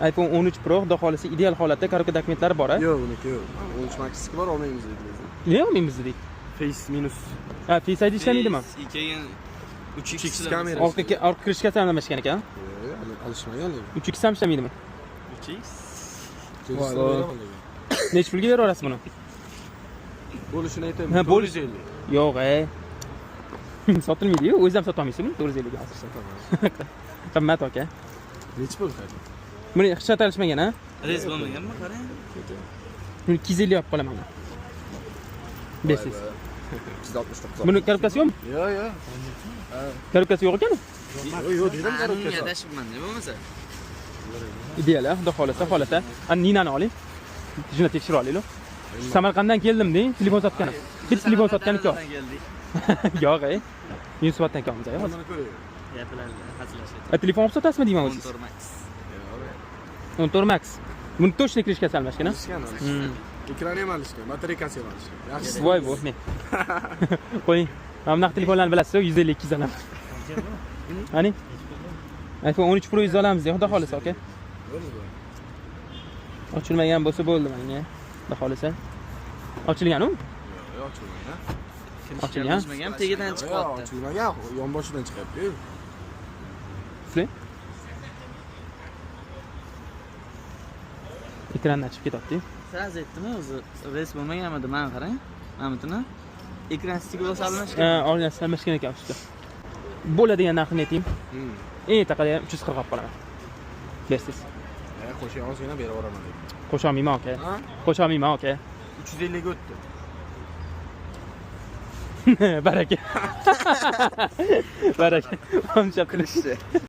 iPhone 13 Pro xudo xolisi ideal holatda, karotka dokumentlari bor-a? Yo'q, uniki yo'q. 13 Max bor, olmaymiz dedingiz. Nega olmaymiz dedik? Face minus. Ha, Face ID ishlamaydimi? Keyin 3x kamera. Orqa kirishga samlamashgan ekan. Yo'q, alishmagan lekin. 3x ham ishlamaydimi? 3x. Nech pulga beraverasiz buni? Bo'lishini aytaymi? Ha, 450. Yo'q, sotilmaydi-yu, o'zingiz ham sota olmaysizmi? 450 ga hozir. Qimmat aka. Nech pul qadi? Buni hech sotilishmagan, ha? Res bo'lmaganmi? Qarang. Buni 250 olib qolaman. Besiz. 269. Buni korobkasi yo'qmi? Yo'q, yo'q. Korobkasi yo'q ekan? Yo'q, dedim Unga adashibman-da bo'lmasa. Ideal, xudo xolisa holata. Ani Ninani oling. Shuni tekshirib olaylik. Samarqanddan keldim-deng, telefon sotganim. Bitta telefon sotgan ekan. Yo'q, Yunusoboddan kelamiz hozir. Mana ko'ring. Gaplarni hazillashadi. Telefon olib sotasizmi deyman o'zingiz? 14 Max. 14 Max. Buni точно kirishga salmashgan, ha? Ekrani ham alishgan, batareykasi ham alishgan. Yaxshi. Voy bu, men. Qo'ying. Mana bunaqa telefonlarni bilasiz-ku, 150 200 dan. Ani? iPhone 13 Pro 100 olamiz, xudo xolisa, aka. Ochilmagan bo'lsa bo'ldi menga. Xudo xolisa. Ochilgan-u? Yo'q, ochilmagan. Ochilgan. Ochilmagan, tagidan chiqyapti. Ochilmagan, yonboshidan chiqyapti-yu. Sizlar? Ekrandan chiqib ketyapti. Sraz aytdimi o'zi? Res bo'lmaganmidi? Mana qarang. Mana buni. Ekran stiklo salmashgan. Ha, olingan salmashgan ekan usta. Bo'ladigan narxini ayting. Eng taqada 340 olib qolaman. Bersiz. Qo'sha olsang ham berib yuboraman dedi. Qo'sha olmayman aka. Ha? Qo'sha olmayman aka. 350 ga o'tdi. Baraka. Baraka. Hamshab qilishdi.